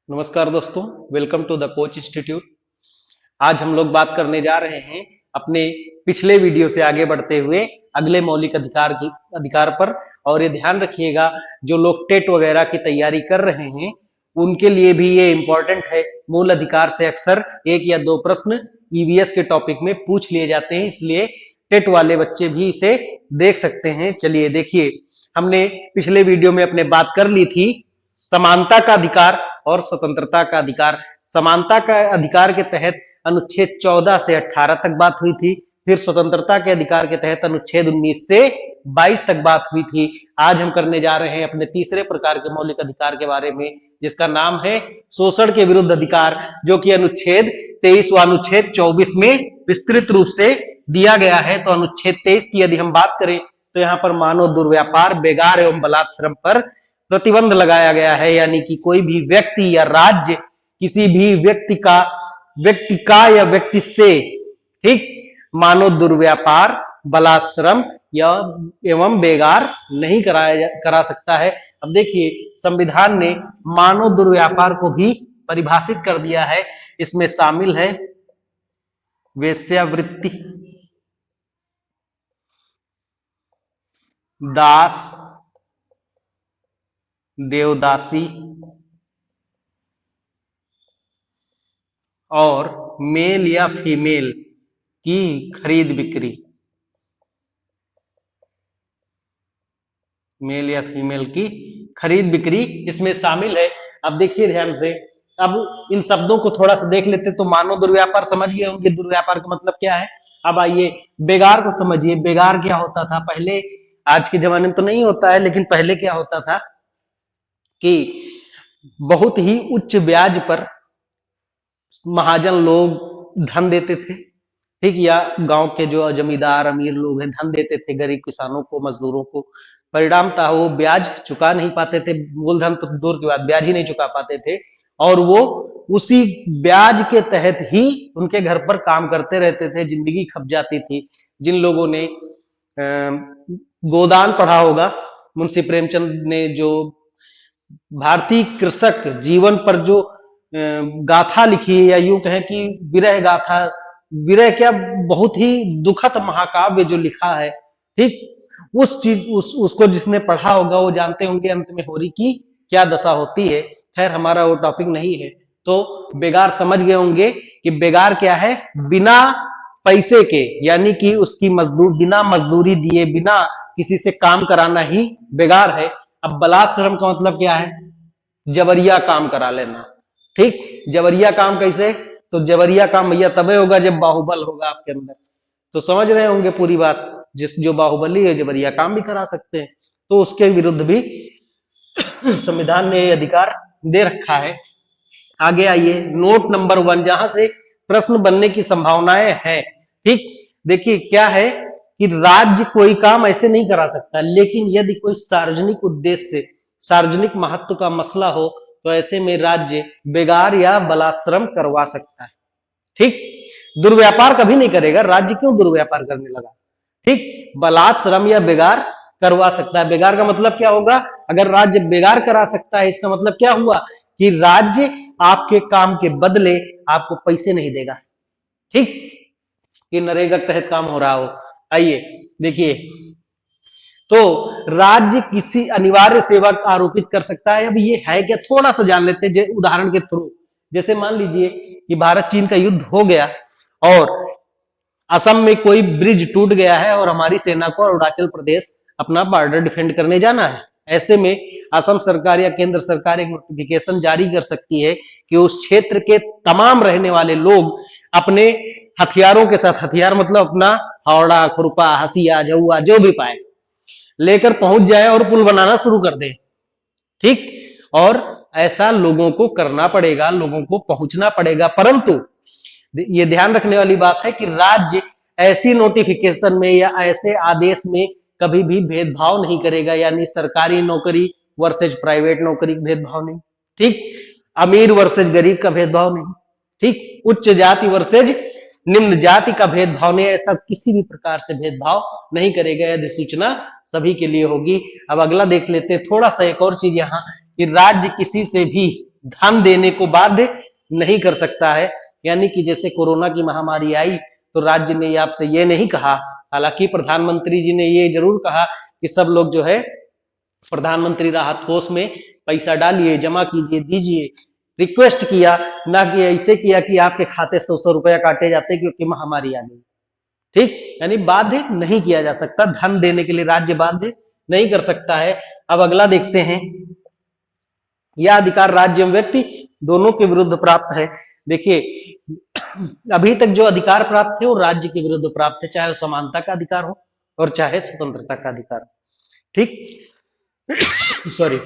नमस्कार दोस्तों, welcome to the coach institute. आज हम लोग बात करने जा रहे हैं अपने पिछले वीडियो से आगे बढ़ते हुए अगले मौलिक अधिकार पर। और ये ध्यान रखिएगा, जो लोग टेट वगैरह की तैयारी कर रहे हैं उनके लिए भी ये इंपॉर्टेंट है। मूल अधिकार से अक्सर एक या दो प्रश्न ईवीएस के टॉपिक में पूछ लिए जाते हैं, इसलिए टेट वाले बच्चे भी इसे देख सकते हैं। चलिए देखिए, हमने पिछले वीडियो में अपने बात कर ली थी समानता का अधिकार और स्वतंत्रता का अधिकार। समानता का अधिकार के तहत अनुच्छेद 14 से 18 तक बात हुई थी। फिर स्वतंत्रता के अधिकार के तहत अनुच्छेद 19 से 22 तक बात हुई थी। आज हम करने जा रहे हैं अपने तीसरे प्रकार के मौलिक अधिकार के बारे में, जिसका नाम है शोषण के विरुद्ध अधिकार, जो कि अनुच्छेद 23 व अनुच्छेद 24 में विस्तृत रूप से दिया गया है। तो अनुच्छेद 23 की यदि हम बात करें तो यहाँ पर मानव दुर्व्यापार, बेगार एवं बलात्श्रम पर प्रतिबंध लगाया गया है। यानी कि कोई भी व्यक्ति या राज्य किसी भी व्यक्ति का या व्यक्ति से, ठीक, मानव दुर्व्यापार, बलात्श्रम या एवं बेगार नहीं करा सकता है। अब देखिए, संविधान ने मानव दुर्व्यापार को भी परिभाषित कर दिया है। इसमें शामिल है वेश्यावृत्ति, दास, देवदासी और मेल या फीमेल की खरीद बिक्री। मेल या फीमेल की खरीद बिक्री इसमें शामिल है। अब देखिए ध्यान से, अब इन शब्दों को थोड़ा सा देख लेते। तो मानव दुर्व्यापार समझ गए होंगे, दुर्व्यापार का मतलब क्या है। अब आइए बेगार को समझिए। बेगार क्या होता था पहले, आज के जमाने में तो नहीं होता है, लेकिन पहले क्या होता था कि बहुत ही उच्च ब्याज पर महाजन लोग धन देते थे, ठीक, या गांव के जो जमींदार अमीर लोग हैं धन देते थे गरीब किसानों को, मजदूरों को। परिणाम था वो ब्याज चुका नहीं पाते थे, मूलधन तो दूर की बात, ब्याज ही नहीं चुका पाते थे। और वो उसी ब्याज के तहत ही उनके घर पर काम करते रहते थे, जिंदगी खप जाती थी। जिन लोगों ने गोदान पढ़ा होगा, मुंशी प्रेमचंद ने जो भारतीय कृषक जीवन पर जो गाथा लिखी है, या यूं कहें कि विरह गाथा, विरह क्या, बहुत ही दुखद महाकाव्य जो लिखा है, ठीक, उस चीज उसको जिसने पढ़ा होगा वो जानते होंगे अंत में होरी की क्या दशा होती है। खैर, हमारा वो टॉपिक नहीं है। तो बेगार समझ गए होंगे कि बेगार क्या है, बिना पैसे के, यानी कि उसकी बिना मजदूरी दिए, बिना किसी से काम कराना ही बेगार है। अब बलात्श्रम का मतलब क्या है, जबरिया काम करा लेना, ठीक। जबरिया काम कैसे, तो जबरिया काम भैया तबे होगा जब बाहुबल होगा आपके अंदर। तो समझ रहे होंगे पूरी बात, जो बाहुबली है जबरिया काम भी करा सकते हैं। तो उसके विरुद्ध भी संविधान ने अधिकार दे रखा है। आगे आइए, नोट नंबर 1, जहां से प्रश्न बनने की संभावनाएं हैं, ठीक। देखिए क्या है कि राज्य कोई काम ऐसे नहीं करा सकता, लेकिन यदि कोई सार्वजनिक उद्देश्य से, सार्वजनिक महत्व का मसला हो, तो ऐसे में राज्य बेगार या बलात्श्रम करवा सकता है, ठीक। दुर्व्यापार कभी नहीं करेगा, राज्य क्यों दुर्व्यापार करने लगा, ठीक। बलात्श्रम या बेगार करवा सकता है। बेगार का मतलब क्या होगा, अगर राज्य बेगार करा सकता है, इसका मतलब क्या हुआ कि राज्य आपके काम के बदले आपको पैसे नहीं देगा, ठीक, कि नरेगा के तहत काम हो रहा हो। आइए देखिए, तो राज्य किसी अनिवार्य सेवा आरोपित कर सकता है। अब ये है क्या, थोड़ा सा जान लेते हैं उदाहरण के थ्रू। जैसे मान लीजिए कि भारत चीन का युद्ध हो गया और असम में कोई ब्रिज टूट गया है और हमारी सेना को अरुणाचल प्रदेश अपना बॉर्डर डिफेंड करने जाना है। ऐसे में असम सरकार या केंद्र सरकार एक नोटिफिकेशन जारी कर सकती है कि उस क्षेत्र के तमाम रहने वाले लोग अपने हथियारों के साथ, हथियार मतलब अपना फावड़ा, खुरपा, हसिया, जहुआ जो भी पाए लेकर पहुंच जाए और पुल बनाना शुरू कर दे, ठीक। और ऐसा लोगों को करना पड़ेगा, लोगों को पहुंचना पड़ेगा। परंतु ये ध्यान रखने वाली बात है कि राज्य ऐसी नोटिफिकेशन में या ऐसे आदेश में कभी भी भेदभाव नहीं करेगा, यानी सरकारी नौकरी वर्सेज प्राइवेट नौकरी भेदभाव नहीं, ठीक। अमीर वर्सेज गरीब का भेदभाव नहीं, ठीक। उच्च जाति वर्सेज निम्न जाति का भेदभाव नहीं, ऐसा किसी भी प्रकार से भेदभाव नहीं करेगा। यदि सूचना सभी के लिए होगी। अब अगला देख लेते हैं थोड़ा सा, एक और चीज यहाँ कि राज्य किसी से भी धन देने को बाध्य नहीं कर सकता है। यानी कि जैसे कोरोना की महामारी आई तो राज्य ने आपसे ये नहीं कहा, हालांकि प्रधानमंत्री जी ने ये जरूर कहा कि सब लोग जो है प्रधानमंत्री राहत कोष में पैसा डालिए, जमा कीजिए, दीजिए, रिक्वेस्ट किया, ना कि ऐसे किया कि आपके खाते 100 रुपया काटे जाते क्योंकि महामारी आ गई। ठीक, यानी बाध्य नहीं किया जा सकता, धन देने के लिए राज्य बाध्य नहीं कर सकता है। अब अगला देखते हैं, यह अधिकार राज्य एवं व्यक्ति दोनों के विरुद्ध प्राप्त है। देखिए अभी तक जो अधिकार प्राप्त थे वो राज्य के विरुद्ध प्राप्त है, चाहे वो समानता का अधिकार हो और चाहे स्वतंत्रता का अधिकार हो। ठीक सॉरी,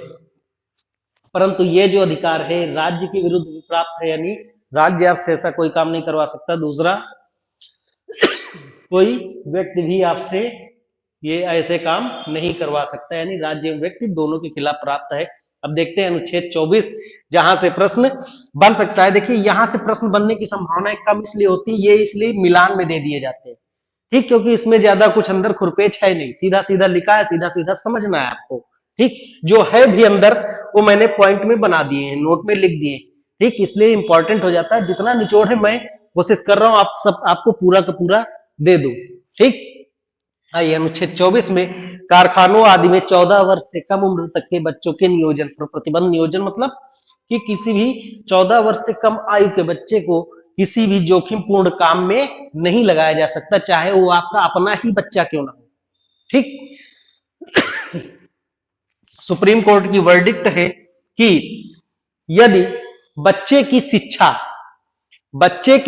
परंतु ये जो अधिकार है राज्य के विरुद्ध भी प्राप्त है, यानी राज्य आपसे ऐसा कोई काम नहीं करवा सकता। दूसरा, कोई व्यक्ति भी आपसे ये ऐसे काम नहीं करवा सकता, यानी राज्य एवं व्यक्ति दोनों के खिलाफ प्राप्त है। अब देखते हैं अनुच्छेद 24 जहां से प्रश्न बन सकता है। देखिए यहां से प्रश्न बनने की संभावनाएं कम इसलिए होती है, ये इसलिए मिलान में दे दिए जाते हैं। ठीक, क्योंकि इसमें ज्यादा कुछ अंदर खुरपेच है नहीं, सीधा सीधा लिखा है, सीधा सीधा समझना है आपको। ठीक, जो है भी अंदर वो मैंने पॉइंट में बना दिए हैं, नोट में लिख दिए। ठीक, इसलिए इंपॉर्टेंट हो जाता है, जितना निचोड़ है मैं कोशिश कर रहा हूं आप सब आपको पूरा का पूरा दे दूं। ठीक, आइए अनुच्छेद 24 में कारखानों आदि में 14 वर्ष से कम उम्र तक के बच्चों के नियोजन पर प्रतिबंध। नियोजन मतलब कि किसी भी 14 वर्ष से कम आयु के बच्चे को किसी भी जोखिमपूर्ण काम में नहीं लगाया जा सकता, चाहे वो आपका अपना ही बच्चा क्यों ना हो। ठीक, सुप्रीम कोर्ट की वर्डिक्ट है कि यदि बच्चे की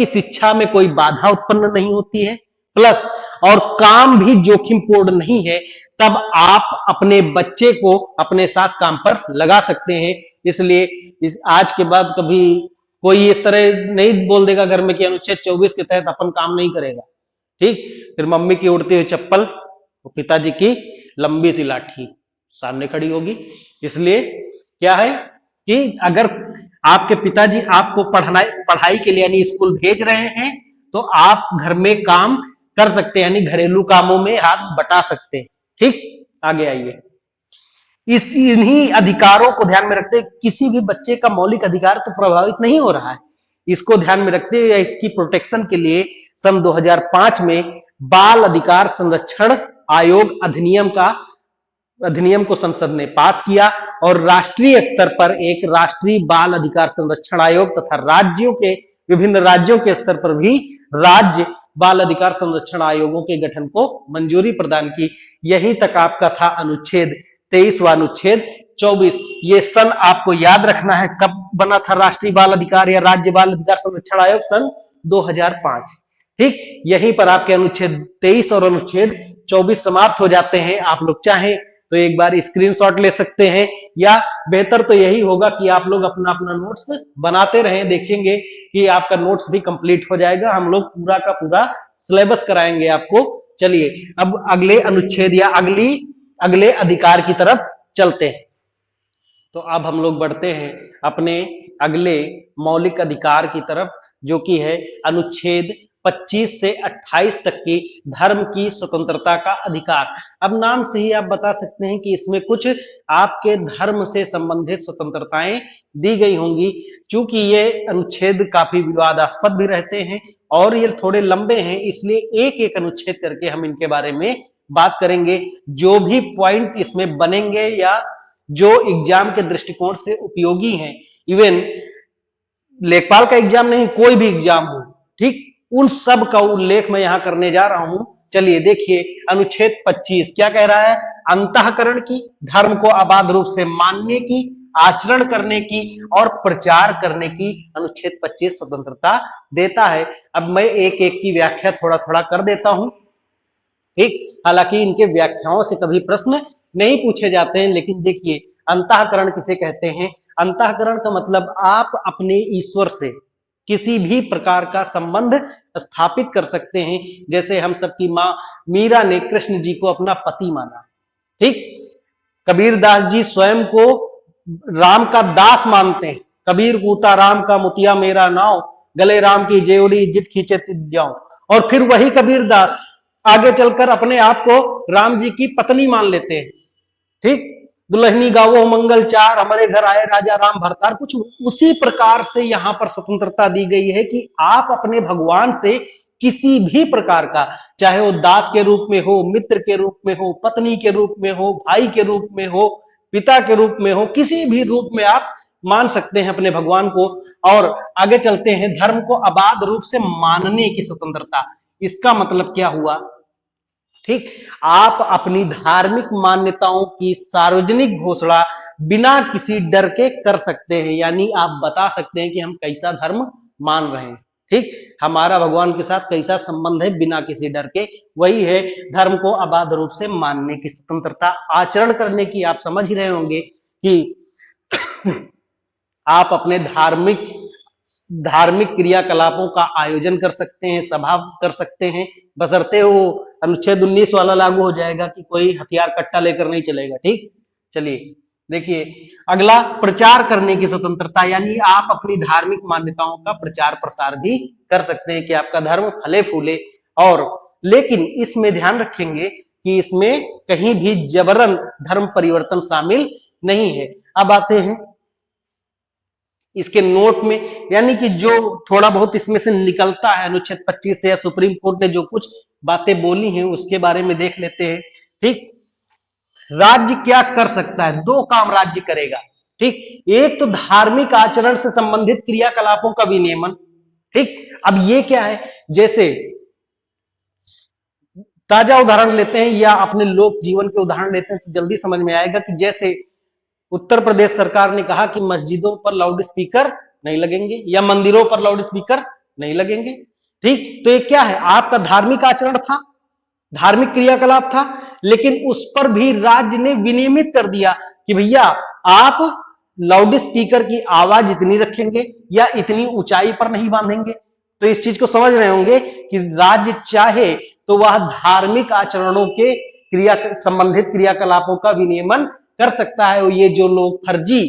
शिक्षा में कोई बाधा उत्पन्न नहीं होती है, प्लस और काम भी जोखिमपूर्ण नहीं है, तब आप अपने बच्चे को अपने साथ काम पर लगा सकते हैं। इसलिए आज के बाद कभी कोई इस तरह नहीं बोल देगा घर में कि अनुच्छेद 24 के तहत अपन काम नहीं करेगा। ठीक, फिर मम्मी की उड़ती हुई चप्पल, पिताजी की लंबी सी लाठी सामने खड़ी होगी। इसलिए क्या है कि अगर आपके पिताजी आपको पढ़ाई के लिए यानी स्कूल भेज रहे हैं तो आप घर में काम कर सकते हैं, यानी घरेलू कामों में हाथ बटा सकते हैं। ठीक, आगे आइए, इन्हीं अधिकारों को ध्यान में रखते हुए किसी भी बच्चे का मौलिक अधिकार तो प्रभावित नहीं हो रहा है, इसको ध्यान में रखते हुए इसकी प्रोटेक्शन के लिए सन 2005 में बाल अधिकार संरक्षण आयोग अधिनियम को संसद ने पास किया और राष्ट्रीय स्तर पर एक राष्ट्रीय बाल अधिकार संरक्षण आयोग तथा विभिन्न राज्यों के स्तर पर भी राज्य बाल अधिकार संरक्षण आयोगों के गठन को मंजूरी प्रदान की। यहीं तक आपका था अनुच्छेद 23 व अनुच्छेद 24। ये सन आपको याद रखना है, कब बना था राष्ट्रीय बाल अधिकार या राज्य बाल अधिकार संरक्षण आयोग? सन 2005। ठीक, यहीं पर आपके अनुच्छेद 23 और अनुच्छेद 24 समाप्त हो जाते हैं। आप लोग चाहें तो एक बार स्क्रीनशॉट ले सकते हैं, या बेहतर तो यही होगा कि आप लोग अपना अपना नोट्स बनाते रहें, देखेंगे कि आपका नोट्स भी कंप्लीट हो जाएगा। हम लोग पूरा का पूरा सिलेबस कराएंगे आपको। चलिए अब अगले अनुच्छेद या अगले अधिकार की तरफ चलते हैं। तो अब हम लोग बढ़ते हैं अपने अगले मौलिक अधिकार की तरफ, जो कि है अनुच्छेद 25 से 28 तक की धर्म की स्वतंत्रता का अधिकार। अब नाम से ही आप बता सकते हैं कि इसमें कुछ आपके धर्म से संबंधित स्वतंत्रताएं दी गई होंगी। चूंकि ये अनुच्छेद काफी विवादास्पद भी रहते हैं और ये थोड़े लंबे हैं, इसलिए एक एक अनुच्छेद करके हम इनके बारे में बात करेंगे। जो भी पॉइंट इसमें बनेंगे या जो एग्जाम के दृष्टिकोण से उपयोगी हैं, इवन लेखपाल का एग्जाम नहीं, कोई भी एग्जाम हो, ठीक, उन सब का उल्लेख मैं यहां करने जा रहा हूं। चलिए देखिए अनुच्छेद 25 क्या कह रहा है? अंतःकरण की, धर्म को अबाध रूप से मानने की, आचरण करने की और प्रचार करने की अनुच्छेद 25 स्वतंत्रता देता है। अब मैं एक एक की व्याख्या थोड़ा थोड़ा कर देता हूं। ठीक, हालांकि इनके व्याख्याओं से कभी प्रश्न नहीं पूछे जाते हैं, लेकिन देखिए अंतःकरण किसे कहते हैं? अंतःकरण का मतलब आप अपने ईश्वर से किसी भी प्रकार का संबंध स्थापित कर सकते हैं। जैसे हम सबकी मां मीरा ने कृष्ण जी को अपना पति माना। ठीक, कबीर दास जी स्वयं को राम का दास मानते हैं। कबीर कूता राम का मुतिया मेरा नाव, गले राम की जेवड़ी जित खींचे तित जाऊं। और फिर वही कबीर दास आगे चलकर अपने आप को राम जी की पत्नी मान लेते हैं। ठीक, दुल्हनी गावो मंगल चार, हमारे घर आए राजा राम भरतार, कुछ उसी प्रकार से यहां पर स्वतंत्रता दी गई है कि आप अपने भगवान से किसी भी प्रकार का, चाहे वो दास के रूप में हो, मित्र के रूप में हो, पत्नी के रूप में हो, भाई के रूप में हो, पिता के रूप में हो, किसी भी रूप में आप मान सकते हैं अपने भगवान को। और आगे चलते हैं, धर्म को अबाध रूप से मानने की स्वतंत्रता। इसका मतलब क्या हुआ? ठीक, आप अपनी धार्मिक मान्यताओं की सार्वजनिक घोषणा बिना किसी डर के कर सकते हैं, यानी आप बता सकते हैं कि हम कैसा धर्म मान रहे हैं। ठीक, हमारा भगवान के साथ कैसा संबंध है बिना किसी डर के, वही है धर्म को अबाध रूप से मानने की स्वतंत्रता। आचरण करने की आप समझ ही रहे होंगे कि आप अपने धार्मिक क्रियाकलापों का आयोजन कर सकते हैं, सभा कर सकते हैं, बशर्ते वो अनुच्छेद 19 वाला लागू हो जाएगा कि कोई हथियार कट्टा लेकर नहीं चलेगा। ठीक, चलिए देखिए अगला, प्रचार करने की स्वतंत्रता, यानी आप अपनी धार्मिक मान्यताओं का प्रचार प्रसार भी कर सकते हैं कि आपका धर्म फले फूले। और लेकिन इसमें ध्यान रखेंगे कि इसमें कहीं भी जबरन धर्म परिवर्तन शामिल नहीं है। अब आते हैं इसके नोट में, यानी कि जो थोड़ा बहुत इसमें से निकलता है अनुच्छेद 25 से, या सुप्रीम कोर्ट ने जो कुछ बातें बोली हैं उसके बारे में देख लेते हैं। ठीक, राज्य क्या कर सकता है? दो काम राज्य करेगा। ठीक, एक तो धार्मिक आचरण से संबंधित क्रियाकलापों का विनियमन। ठीक, अब ये क्या है, जैसे ताजा उदाहरण लेते हैं या अपने लोक जीवन के उदाहरण लेते हैं तो जल्दी समझ में आएगा कि जैसे उत्तर प्रदेश सरकार ने कहा कि मस्जिदों पर लाउड स्पीकर नहीं लगेंगे या मंदिरों पर लाउड स्पीकर नहीं लगेंगे। ठीक, तो ये क्या है? आपका धार्मिक आचरण था, धार्मिक क्रियाकलाप था, लेकिन उस पर भी राज्य ने विनियमित कर दिया कि भैया आप लाउड स्पीकर की आवाज इतनी रखेंगे या इतनी ऊंचाई पर नहीं बांधेंगे। तो इस चीज को समझ रहे होंगे कि राज्य चाहे तो वह धार्मिक आचरणों के संबंधित क्रियाकलापों का विनियमन कर सकता है। ये जो लोग फर्जी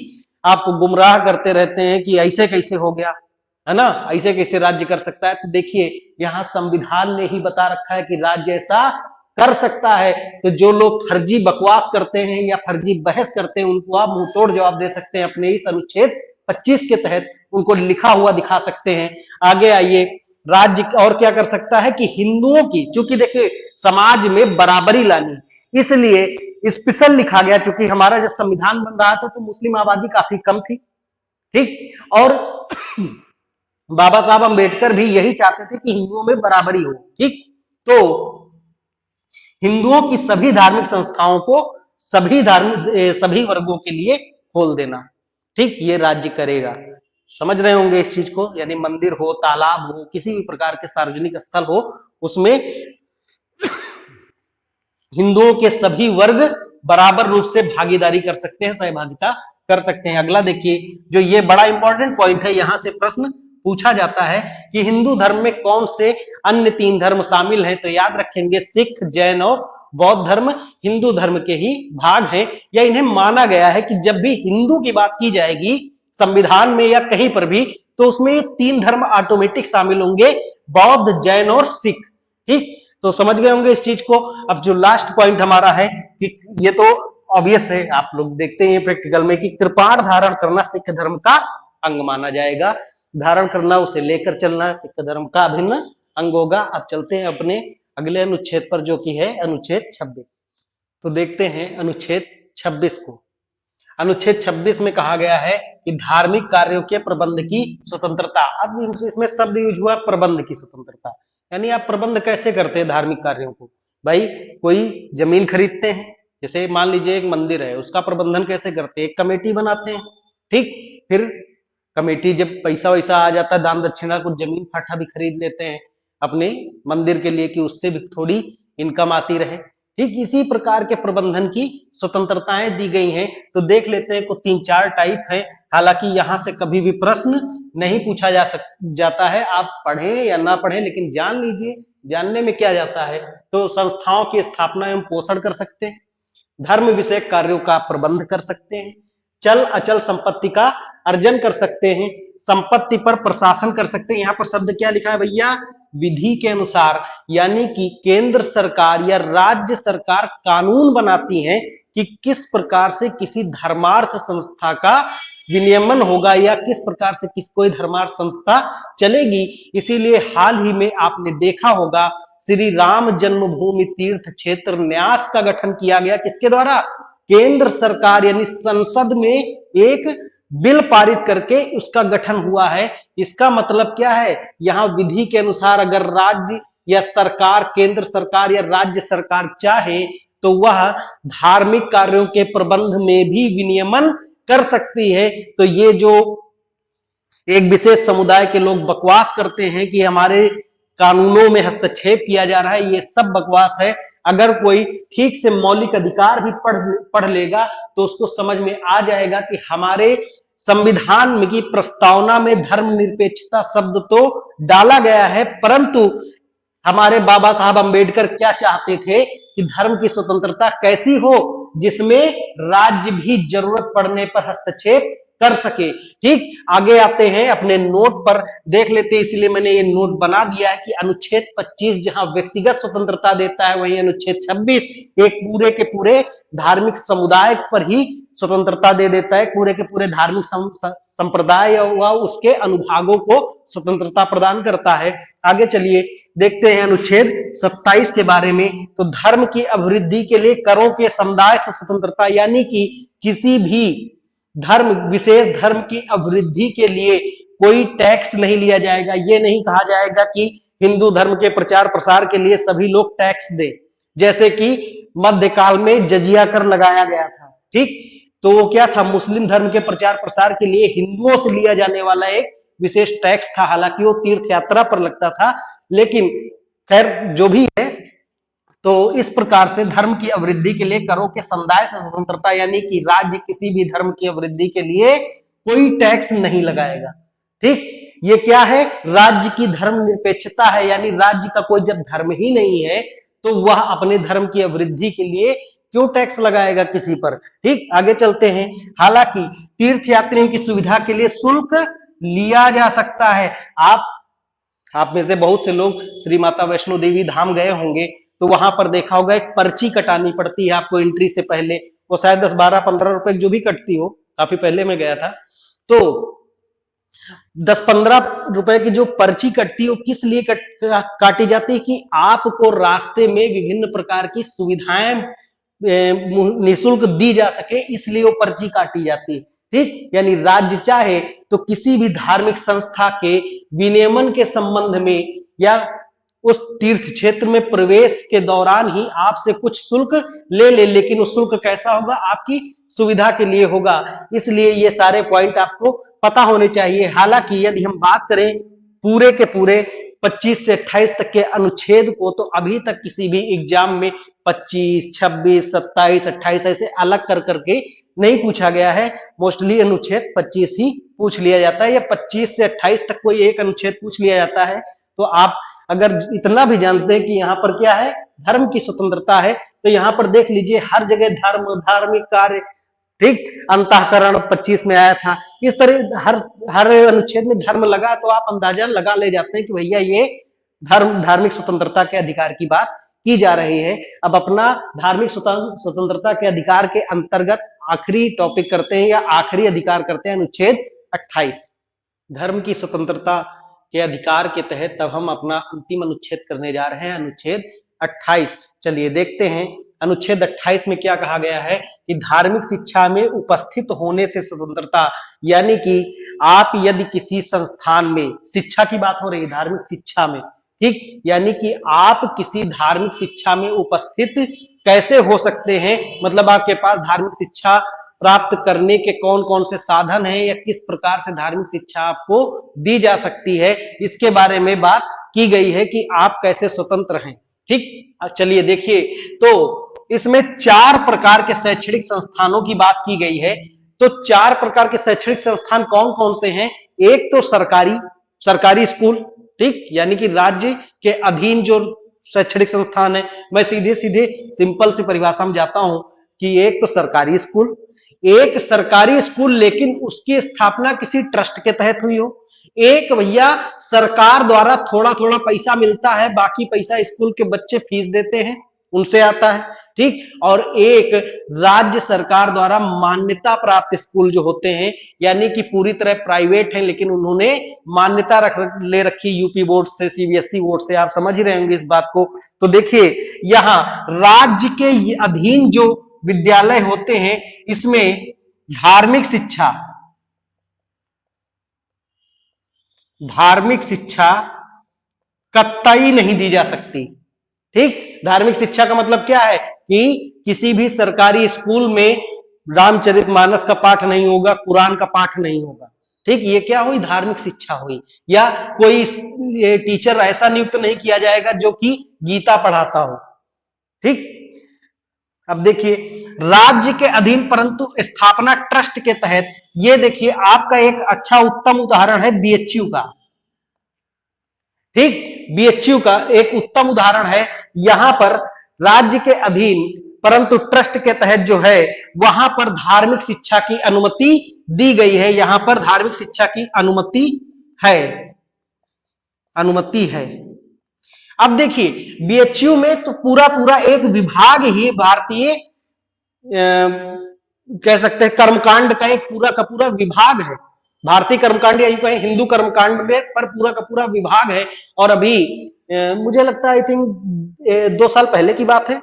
आपको गुमराह करते रहते हैं कि ऐसे कैसे हो गया, है ना, ऐसे कैसे राज्य कर सकता है, तो देखिए यहां संविधान ने ही बता रखा है कि राज्य ऐसा कर सकता है। तो जो लोग फर्जी बकवास करते हैं या फर्जी बहस करते हैं उनको आप मुंहतोड़ जवाब दे सकते हैं अपने इस अनुच्छेद 25 के तहत, उनको लिखा हुआ दिखा सकते हैं। आगे आइए, राज्य और क्या कर सकता है कि हिंदुओं की, चूंकि देखिए समाज में बराबरी लानी, इसलिए स्पेशल लिखा गया, चूंकि हमारा जब संविधान बन रहा था तो मुस्लिम आबादी काफी कम थी। ठीक, और बाबा साहब अंबेडकर भी यही चाहते थे कि हिंदुओं में बराबरी हो। ठीक, तो हिंदुओं की सभी धार्मिक संस्थाओं को सभी वर्गों के लिए खोल देना। ठीक, ये राज्य करेगा। समझ रहे होंगे इस चीज को, यानी मंदिर हो, तालाब हो, किसी भी प्रकार के सार्वजनिक स्थल हो, उसमें हिंदुओं के सभी वर्ग बराबर रूप से भागीदारी कर सकते हैं, सहभागिता कर सकते हैं। अगला देखिए, जो ये बड़ा इंपॉर्टेंट पॉइंट है, यहां से प्रश्न पूछा जाता है कि हिंदू धर्म में कौन से अन्य 3 धर्म शामिल हैं, तो याद रखेंगे सिख, जैन और बौद्ध धर्म हिंदू धर्म के ही भाग हैं, या इन्हें माना गया है कि जब भी हिंदू की बात की जाएगी संविधान में या कहीं पर भी, तो उसमें ये 3 धर्म ऑटोमेटिक शामिल होंगे, बौद्ध, जैन और सिख। ठीक, तो समझ गए होंगे इस चीज को। अब जो लास्ट पॉइंट हमारा है कि ये तो ऑब्वियस है, आप लोग देखते हैं प्रैक्टिकल में कि कृपाण धारण करना सिख धर्म का अंग माना जाएगा। धारण करना, उसे लेकर चलना सिख धर्म का अभिन्न अंग होगा। अब चलते हैं अपने अगले अनुच्छेद पर, जो कि है अनुच्छेद 26। तो देखते हैं अनुच्छेद 26 को। अनुच्छेद 26 में कहा गया है कि धार्मिक कार्यों के प्रबंध की स्वतंत्रता। अब इसमें शब्द यूज हुआ प्रबंध की स्वतंत्रता, यानी आप प्रबंध कैसे करते हैं धार्मिक कार्यों को? भाई कोई जमीन खरीदते हैं, जैसे मान लीजिए एक मंदिर है, उसका प्रबंधन कैसे करते हैं? एक कमेटी बनाते हैं। ठीक, फिर कमेटी जब पैसा वैसा आ जाता है, दान दक्षिणा, कुछ जमीन फाटा भी खरीद लेते हैं अपने मंदिर के लिए कि उससे भी थोड़ी इनकम आती रहे। ठीक, इसी प्रकार के प्रबंधन की स्वतंत्रताएं दी गई हैं। तो देख लेते हैं, को 3-4 टाइप है, हालांकि यहां से कभी भी प्रश्न नहीं पूछा जाता है, आप पढ़ें या ना पढ़ें, लेकिन जान लीजिए, जानने में क्या जाता है। तो संस्थाओं की स्थापना एवं पोषण कर सकते हैं, धर्म विषयक कार्यों का प्रबंध कर सकते हैं, चल अचल संपत्ति का अर्जन कर सकते हैं, संपत्ति पर प्रशासन कर सकते हैं। यहाँ पर शब्द क्या लिखा है भैया, विधि के अनुसार, यानी कि केंद्र सरकार या राज्य सरकार कानून बनाती है कि किस प्रकार से किसी धर्मार्थ संस्था का विनियमन होगा या किस प्रकार से कोई धर्मार्थ संस्था चलेगी। इसीलिए हाल ही में आपने देखा होगा श्री राम जन्मभूमि तीर्थ क्षेत्र न्यास का गठन किया गया, किसके द्वारा, केंद्र सरकार यानी संसद में एक बिल पारित करके उसका गठन हुआ है। इसका मतलब क्या है, यहां विधि के अनुसार अगर राज्य या सरकार, केंद्र सरकार या राज्य सरकार चाहे तो वह धार्मिक कार्यों के प्रबंध में भी विनियमन कर सकती है। तो ये जो एक विशेष समुदाय के लोग बकवास करते हैं कि हमारे कानूनों में हस्तक्षेप किया जा रहा है, ये सब बकवास है। अगर कोई ठीक से मौलिक अधिकार भी पढ़ लेगा तो उसको समझ में आ जाएगा कि हमारे संविधान की प्रस्तावना में धर्मनिरपेक्षता शब्द तो डाला गया है, परंतु हमारे बाबा साहब अंबेडकर क्या चाहते थे कि धर्म की स्वतंत्रता कैसी हो, जिसमें राज्य भी जरूरत पड़ने पर हस्तक्षेप कर सके। ठीक, आगे आते हैं, अपने नोट पर देख लेते हैं, इसलिए मैंने ये नोट बना दिया है कि अनुच्छेद 25 जहां व्यक्तिगत स्वतंत्रता देता है, वहीं अनुच्छेद 26 एक पूरे के पूरे धार्मिक समुदाय पर ही स्वतंत्रता दे देता है, पूरे के पूरे धार्मिक संप्रदाय व उसके अनुभागों को स्वतंत्रता प्रदान करता है। आगे चलिए देखते हैं अनुच्छेद 27 के बारे में। तो धर्म की अभिवृद्धि के लिए करों के समुदाय से स्वतंत्रता, यानी कि किसी भी धर्म, विशेष धर्म की अभिवृद्धि के लिए कोई टैक्स नहीं लिया जाएगा। ये नहीं कहा जाएगा कि हिंदू धर्म के प्रचार प्रसार के लिए सभी लोग टैक्स दें, जैसे कि मध्यकाल में जजिया कर लगाया गया था। ठीक, तो वो क्या था, मुस्लिम धर्म के प्रचार प्रसार के लिए हिंदुओं से लिया जाने वाला एक विशेष टैक्स था। हालांकि वो तीर्थ यात्रा पर लगता था, लेकिन खैर जो भी है, तो इस प्रकार से धर्म की अभिवृद्धि के लिए करों के समुदाय से स्वतंत्रता, यानी कि राज्य किसी भी धर्म की अभिवृद्धि के लिए कोई टैक्स नहीं लगाएगा। ठीक, ये क्या है, राज्य की धर्म निरपेक्षता है, यानी राज्य का कोई जब धर्म ही नहीं है तो वह अपने धर्म की अभिवृद्धि के लिए क्यों टैक्स लगाएगा किसी पर। ठीक, आगे चलते हैं। हालांकि तीर्थ यात्रियों की सुविधा के लिए शुल्क लिया जा सकता है। आप में से बहुत से लोग श्री माता वैष्णो देवी धाम गए होंगे, तो वहां पर देखा होगा एक पर्ची कटानी पड़ती है आपको एंट्री से पहले, वो शायद 10, 12, 15 रुपए जो भी कटती हो, काफी पहले मैं गया था। तो 10-15 रुपए की जो पर्ची कटती है वो किस लिए काटी जाती है, कि आपको रास्ते में विभिन्न प्रकार की सुविधाएं निःशुल्क दी जा सके, इसलिए वो पर्ची काटी जाती है। ठीक, यानी राज्य चाहे तो किसी भी धार्मिक संस्था के विनियमन के संबंध में या उस तीर्थ क्षेत्र में प्रवेश के दौरान ही आपसे कुछ शुल्क ले, लेकिन वो शुल्क कैसा होगा, आपकी सुविधा के लिए होगा। इसलिए ये सारे पॉइंट आपको पता होने चाहिए। हालांकि यदि हम बात करें पूरे के पूरे 25 से 28 तक के अनुच्छेद को, तो अभी तक किसी भी एग्जाम में 25, 26, 27, 28 ऐसे अलग कर करके नहीं पूछा गया है। मोस्टली अनुच्छेद 25 ही पूछ लिया जाता है, या 25 से 28 तक कोई एक अनुच्छेद पूछ लिया जाता है। तो आप अगर इतना भी जानते हैं कि यहाँ पर क्या है, धर्म की स्वतंत्रता है, तो यहाँ पर देख लीजिए हर जगह धर्म, धार्मिक कार्य, ठीक, अंतःकरण 25 में आया था। इस तरह हर अनुच्छेद में धर्म लगा, तो आप अंदाजा लगा ले जाते हैं कि भैया ये धार्मिक स्वतंत्रता के अधिकार की बात की जा रही है। अब अपना धार्मिक स्वतंत्रता के अधिकार के अंतर्गत आखिरी टॉपिक करते हैं, या आखिरी अधिकार करते हैं, अनुच्छेद 28 धर्म की स्वतंत्रता के अधिकार के तहत। तब हम अपना अंतिम अनुच्छेद करने जा रहे हैं, अनुच्छेद 28। चलिए देखते हैं अनुच्छेद 28 में क्या कहा गया है, कि धार्मिक शिक्षा में उपस्थित होने से स्वतंत्रता, यानी कि आप यदि किसी संस्थान में, शिक्षा की बात हो रही है, धार्मिक शिक्षा में, ठीक, यानी कि आप किसी धार्मिक शिक्षा में उपस्थित कैसे हो सकते हैं, मतलब आपके पास धार्मिक शिक्षा प्राप्त करने के कौन कौन से साधन हैं, या किस प्रकार से धार्मिक शिक्षा आपको दी जा सकती है, इसके बारे में बात की गई है कि आप कैसे स्वतंत्र हैं। ठीक, चलिए देखिए, तो इसमें 4 प्रकार के शैक्षणिक संस्थानों की बात की गई है। तो 4 प्रकार के शैक्षणिक संस्थान कौन कौन से हैं? एक तो सरकारी स्कूल, ठीक, यानी कि राज्य के अधीन जो शैक्षणिक संस्थान है। मैं सीधे सीधे सिंपल सी परिभाषा में जाता हूं कि एक तो सरकारी स्कूल, एक सरकारी स्कूल लेकिन उसकी स्थापना किसी ट्रस्ट के तहत हुई हो, एक भैया सरकार द्वारा थोड़ा थोड़ा पैसा मिलता है, बाकी पैसा स्कूल के बच्चे फीस देते हैं उनसे आता है, ठीक, और एक राज्य सरकार द्वारा मान्यता प्राप्त स्कूल जो होते हैं, यानी कि पूरी तरह प्राइवेट है लेकिन उन्होंने मान्यता ले रखी यूपी बोर्ड से, सीबीएसई बोर्ड से, आप समझ ही रहे होंगे इस बात को। तो देखिए यहां राज्य के अधीन जो विद्यालय होते हैं इसमें धार्मिक शिक्षा कतई नहीं दी जा सकती, ठीक। धार्मिक शिक्षा का मतलब क्या है कि किसी भी सरकारी स्कूल में रामचरितमानस का पाठ नहीं होगा, कुरान का पाठ नहीं होगा, ठीक। ये क्या हुई, धार्मिक शिक्षा हुई। या कोई टीचर ऐसा नियुक्त नहीं किया जाएगा जो कि गीता पढ़ाता हो, ठीक। अब देखिए राज्य के अधीन परंतु स्थापना ट्रस्ट के तहत, ये देखिए आपका एक अच्छा उत्तम उदाहरण है बीएचयू का, ठीक। बीएचयू का एक उत्तम उदाहरण है। यहां पर राज्य के अधीन परंतु ट्रस्ट के तहत जो है वहां पर धार्मिक शिक्षा की अनुमति दी गई है, यहां पर धार्मिक शिक्षा की अनुमति है। अब देखिए बीएचयू में तो पूरा पूरा एक विभाग ही भारतीय कह सकते हैं कर्मकांड का एक पूरा का पूरा विभाग है, भारतीय कर्मकांड या कहें हिंदू कर्मकांड में पर पूरा का पूरा विभाग है। और अभी मुझे लगता है आई थिंक 2 साल पहले की बात है,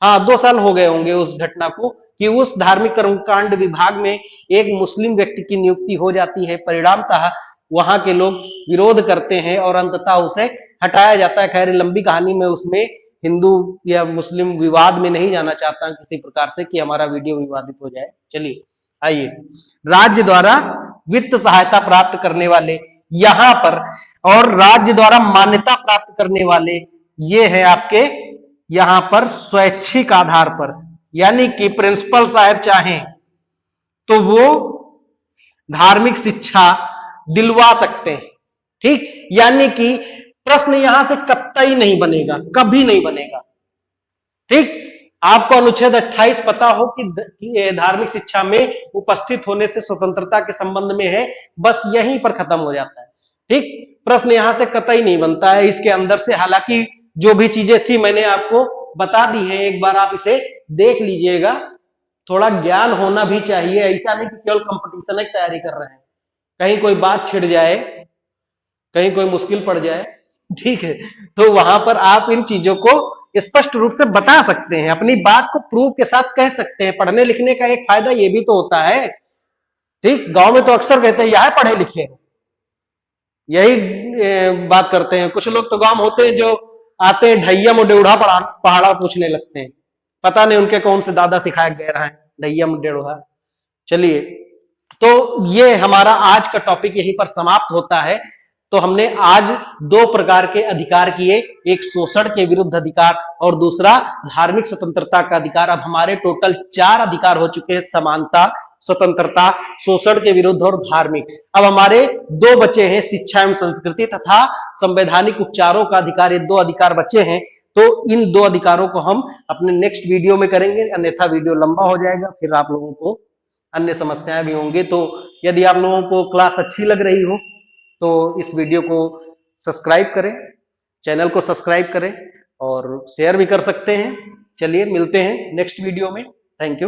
हाँ 2 साल हो गए होंगे उस घटना को, कि उस धार्मिक कर्मकांड विभाग में एक मुस्लिम व्यक्ति की नियुक्ति हो जाती है। परिणामतः वहां के लोग विरोध करते हैं और अंततः उसे हटाया जाता है। खैर लंबी कहानी में उसमें हिंदू या मुस्लिम विवाद में नहीं जाना चाहता किसी प्रकार से कि हमारा वीडियो विवादित हो जाए। चलिए आइए, राज्य द्वारा वित्त सहायता प्राप्त करने वाले यहां पर और राज्य द्वारा मान्यता प्राप्त करने वाले ये है आपके यहां पर स्वैच्छिक आधार पर, यानी कि प्रिंसिपल साहब चाहें तो वो धार्मिक शिक्षा दिलवा सकते हैं, ठीक। यानी कि प्रश्न यहां से कतई नहीं बनेगा, कभी नहीं बनेगा, ठीक। आपको अनुच्छेद 28 पता हो कि धार्मिक शिक्षा में उपस्थित होने से स्वतंत्रता के संबंध में है, बस यहीं पर खत्म हो जाता है, ठीक। प्रश्न यहां से कतई नहीं बनता है इसके अंदर से। हालांकि जो भी चीजें थी मैंने आपको बता दी है, एक बार आप इसे देख लीजिएगा। थोड़ा ज्ञान होना भी चाहिए, ऐसा नहीं कि केवल कंपटीशन की तैयारी कर रहे हैं, कहीं कोई बात छिड़ जाए, कहीं कोई मुश्किल पड़ जाए, ठीक है, तो वहां पर आप इन चीजों को स्पष्ट रूप से बता सकते हैं, अपनी बात को प्रूफ के साथ कह सकते हैं। पढ़ने लिखने का एक फायदा ये भी तो होता है, ठीक। गांव में तो अक्सर कहते हैं यह पढ़े लिखे, यही बात करते हैं। कुछ लोग तो गांव होते हैं जो आते हैं ढैयम डेढ़ा पहाड़ा पूछने लगते हैं, पता नहीं उनके कौन से दादा सिखाया गया रहा है ढैयम डेढ़ा। चलिए, तो ये हमारा आज का टॉपिक यहीं पर समाप्त होता है। तो हमने आज 2 प्रकार के अधिकार किए, एक शोषण के विरुद्ध अधिकार और दूसरा धार्मिक स्वतंत्रता का अधिकार। अब हमारे टोटल 4 अधिकार हो चुके हैं, समानता, स्वतंत्रता, शोषण के विरुद्ध और धार्मिक। अब हमारे 2 बचे हैं, शिक्षा एवं संस्कृति तथा संवैधानिक उपचारों का अधिकार। ये 2 अधिकार बचे हैं, तो इन 2 अधिकारों को हम अपने नेक्स्ट वीडियो में करेंगे, अन्यथा वीडियो लंबा हो जाएगा, फिर आप लोगों को अन्य समस्याएं भी होंगी। तो यदि आप लोगों को क्लास अच्छी लग रही हो तो इस वीडियो को सब्सक्राइब करें, चैनल को सब्सक्राइब करें और शेयर भी कर सकते हैं। चलिए मिलते हैं नेक्स्ट वीडियो में, थैंक यू।